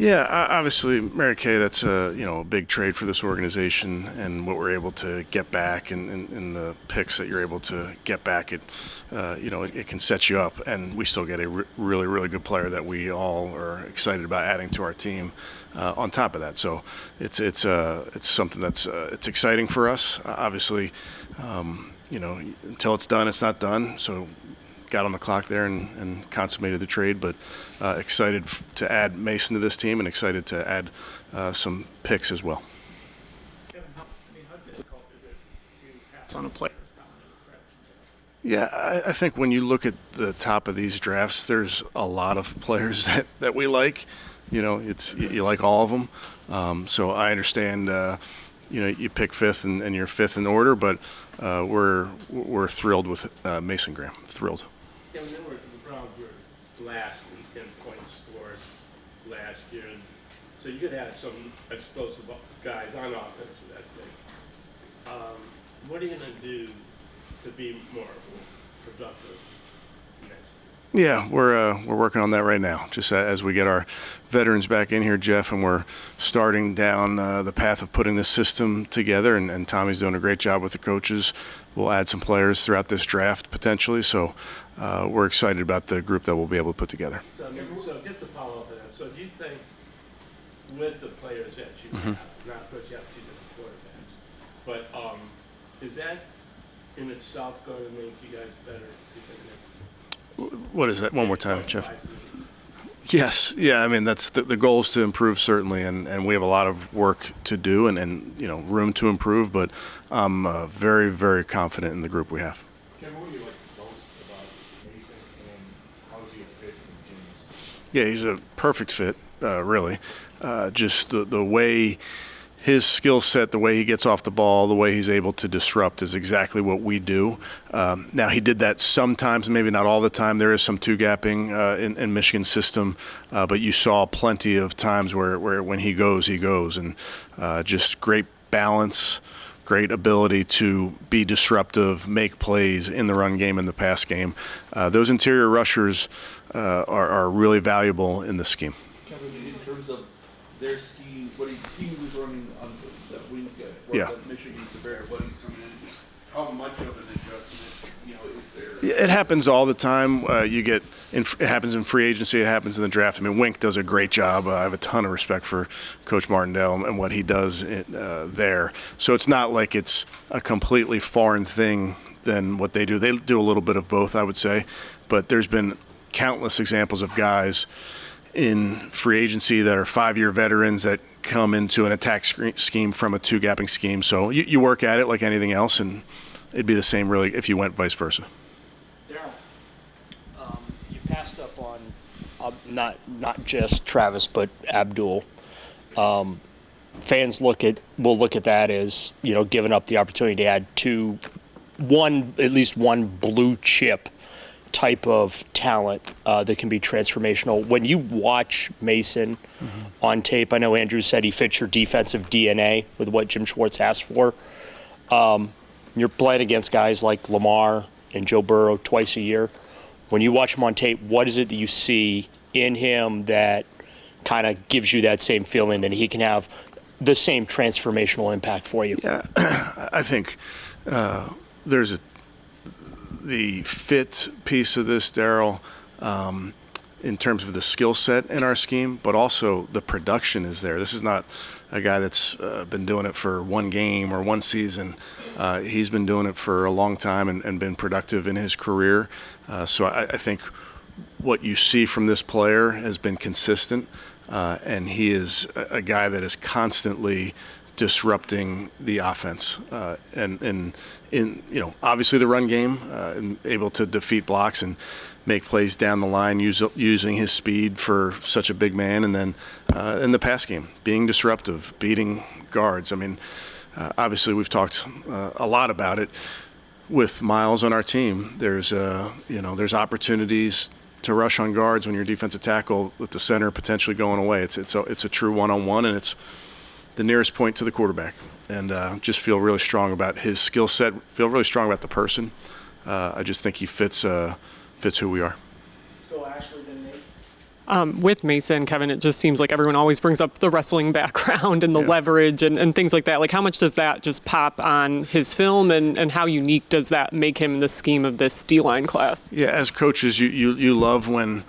Yeah, obviously, Mary Kay, that's a big trade for this organization, and what we're able to get back and the picks that you're able to get back, it can set you up, and we still get a really, really good player that we all are excited about adding to our team. On top of that, so it's something that's it's exciting for us. Obviously, until it's done, it's not done. So got on the clock there and consummated the trade, but excited to add Mason to this team and excited to add some picks as well. Kevin, how difficult is it to pass on a player's talent in this draft? Yeah, I think when you look at the top of these drafts, there's a lot of players that we like. You like all of them. So I understand. You pick fifth and you're fifth in order, but we're thrilled with Mason Graham. Thrilled. Yeah, remember the Browns were last week in points scored last year, so you could have some explosive guys on offense with that thing. What are you going to do to be more productive next year? Yeah, we're working on that right now. Just as we get our veterans back in here, Jeff, and we're starting down the path of putting this system together. And Tommy's doing a great job with the coaches. We'll add some players throughout this draft potentially. So we're excited about the group that we'll be able to put together. So just to follow up on that, so do you think with the players that you have, not that you have two different quarterbacks, but is that in itself going to make you guys better? What is that? One more time, Jeff. Yes. Yeah, I mean, that's the goal is to improve, certainly, and we have a lot of work to do and room to improve, but I'm very, very confident in the group we have. Ken, what do you like most about Mason, and how is he a fit in James? Yeah, he's a perfect fit, really. Just the way his skill set, the way he gets off the ball, the way he's able to disrupt is exactly what we do. Now, he did that sometimes, maybe not all the time. There is some two-gapping in Michigan's system, but you saw plenty of times where when he goes, and just great balance, great ability to be disruptive, make plays in the run game and the pass game. Those interior rushers are really valuable in this scheme. Kevin, in terms of their scheme, what he was running on that week at Michigan compared to what he's coming in, how much of an adjustment, is there? It happens all the time. It happens in free agency. It happens in the draft. I mean, Wink does a great job. I have a ton of respect for Coach Martindale and what he does there. So it's not like it's a completely foreign thing than what they do. They do a little bit of both, I would say. But there's been countless examples of guys in free agency that are 5-year veterans that come into an attack scheme from a two-gapping scheme. So you work at it like anything else, and it'd be the same really if you went vice versa. Daryl, you passed up on not just Travis but Abdul. Fans will look at that as giving up the opportunity to add at least one blue chip type of talent that can be transformational. When you watch Mason on tape, I know Andrew said he fits your defensive DNA with what Jim Schwartz asked for. You're playing against guys like Lamar and Joe Burrow twice a year. When you watch him on tape, what is it that you see in him that kind of gives you that same feeling that he can have the same transformational impact for you? Yeah, I think there's the fit piece of this, Daryl, in terms of the skill set in our scheme, but also the production is there. This is not a guy that's been doing it for one game or one season. He's been doing it for a long time and been productive in his career. So I think what you see from this player has been consistent, and he is a guy that is constantly disrupting the offense, and obviously the run game, and able to defeat blocks and make plays down the line using his speed for such a big man, and then in the pass game, being disruptive, beating guards. I mean, obviously we've talked a lot about it with Miles on our team. There's opportunities to rush on guards when you're defensive tackle with the center potentially going away. It's a true one-on-one, and it's the nearest point to the quarterback, and just feel really strong about his skill set, feel really strong about the person. I just think he fits who we are. Let's go Ashley, then Nate. With Mason, Kevin, it just seems like everyone always brings up the wrestling background and the leverage and things like that. Like, how much does that just pop on his film, and how unique does that make him in the scheme of this D-line class? Yeah, as coaches, you love when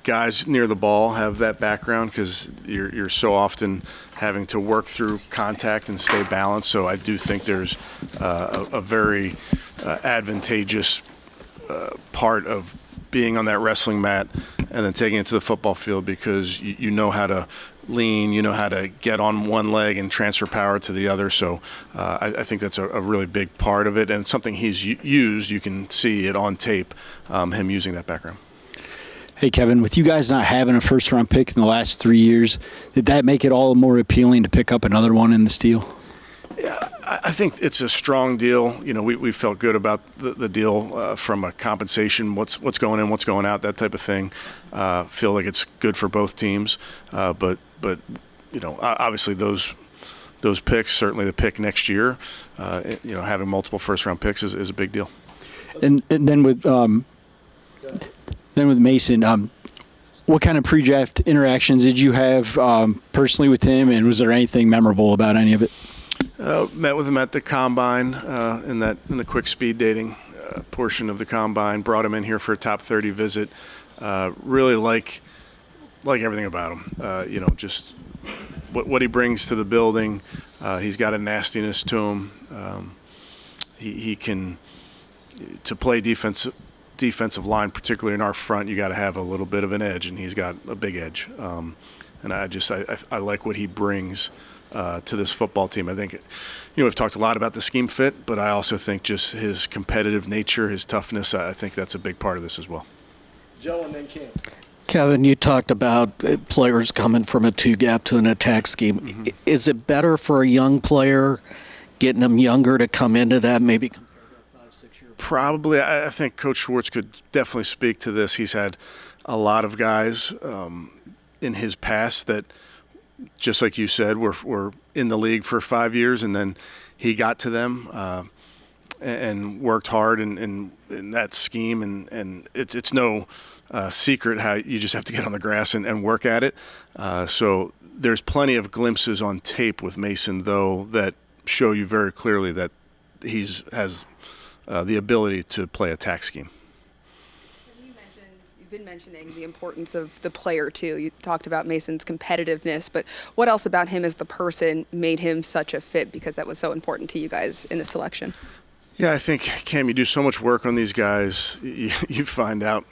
guys near the ball have that background, because you're so often having to work through contact and stay balanced. So I do think there's a very advantageous part of being on that wrestling mat and then taking it to the football field, because you know how to lean, you know how to get on one leg and transfer power to the other. So I think that's a really big part of it, and it's something he's used. You can see it on tape, him using that background. Hey, Kevin, with you guys not having a first-round pick in the last 3 years, did that make it all more appealing to pick up another one in this deal? Yeah, I think it's a strong deal. You know, we felt good about the deal from a compensation, what's going in, what's going out, that type of thing. Feel like it's good for both teams. But you know, obviously those picks, certainly the pick next year, you know, having multiple first-round picks is a big deal. And then with Mason, what kind of pre-draft interactions did you have personally with him, and was there anything memorable about any of it? Met with him at the combine in the quick speed dating portion of the combine. Brought him in here for a top 30 visit. Really like everything about him. You know, just what he brings to the building. He's got a nastiness to him. He can, to play defensive line, particularly in our front, you got to have a little bit of an edge, and he's got a big edge. And I like what he brings to this football team. I think, you know, we've talked a lot about the scheme fit, but I also think just his competitive nature, his toughness, I think that's a big part of this as well. Joe and then Kim. Kevin, you talked about players coming from a two-gap to an attack scheme. Mm-hmm. Is it better for a young player, getting them younger to come into that, maybe compared to a 5-6 year? Probably. I think Coach Schwartz could definitely speak to this. He's had a lot of guys in his past that, just like you said, were in the league for 5 years, and then he got to them and worked hard in that scheme. And it's no secret how you just have to get on the grass and work at it. So there's plenty of glimpses on tape with Mason, though, that show you very clearly that has the ability to play attack scheme. You've been mentioning the importance of the player too. You talked about Mason's competitiveness, but what else about him as the person made him such a fit, because that was so important to you guys in the selection? Yeah, I think, Cam, you do so much work on these guys. You find out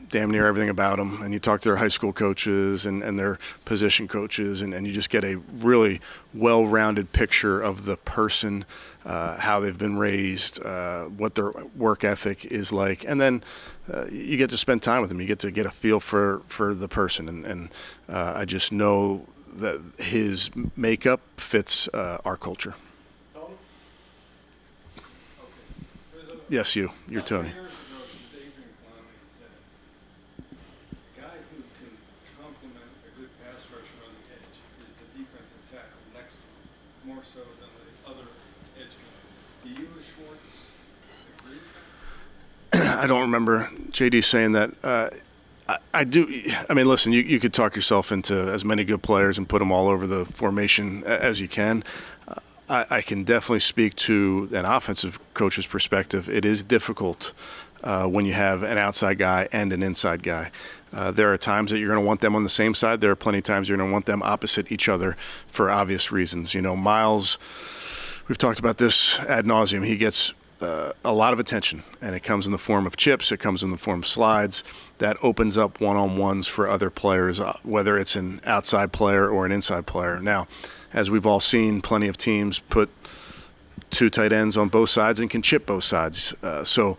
damn near everything about them, and you talk to their high school coaches and their position coaches, and you just get a really well-rounded picture of the person, how they've been raised, what their work ethic is like, and then you get to spend time with them. You get to get a feel for the person, and I just know that his makeup fits our culture. Tony? Okay. Yes, you're Tony. More so than the other edge guys. Do you and Schwartz agree with that? I don't remember JD saying that. I do. I mean, listen, you could talk yourself into as many good players and put them all over the formation as you can. I can definitely speak to an offensive coach's perspective. It is difficult when you have an outside guy and an inside guy. There are times that you're going to want them on the same side. There are plenty of times you're going to want them opposite each other for obvious reasons. You know, Miles, we've talked about this ad nauseum. He gets a lot of attention, and it comes in the form of chips. It comes in the form of slides. That opens up one-on-ones for other players, whether it's an outside player or an inside player. Now, as we've all seen, plenty of teams put two tight ends on both sides and can chip both sides. So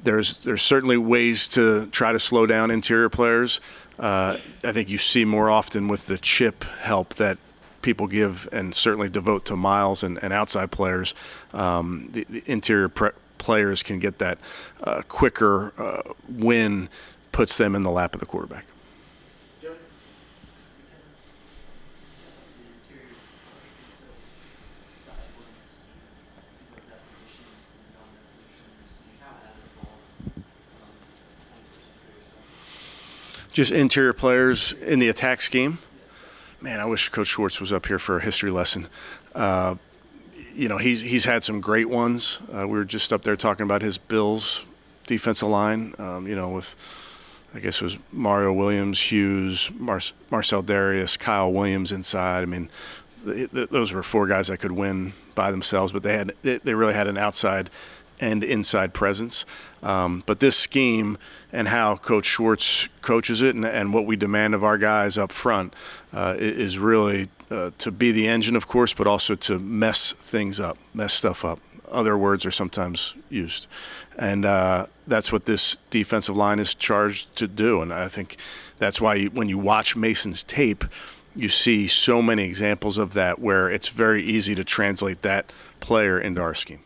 there's certainly ways to try to slow down interior players. I think you see more often with the chip help that people give and certainly devote to Miles and outside players. The interior players can get that quicker win, puts them in the lap of the quarterback. Just interior players in the attack scheme. Man, I wish Coach Schwartz was up here for a history lesson. He's had some great ones. We were just up there talking about his Bills defensive line, with, I guess it was Mario Williams, Hughes, Marcel Darius, Kyle Williams inside. I mean, those were 4 guys that could win by themselves, but they really had an outside and inside presence. But this scheme and how Coach Schwartz coaches it and what we demand of our guys up front is really to be the engine, of course, but also to mess stuff up. Other words are sometimes used. And that's what this defensive line is charged to do. And I think that's why when you watch Mason's tape, you see so many examples of that where it's very easy to translate that player into our scheme.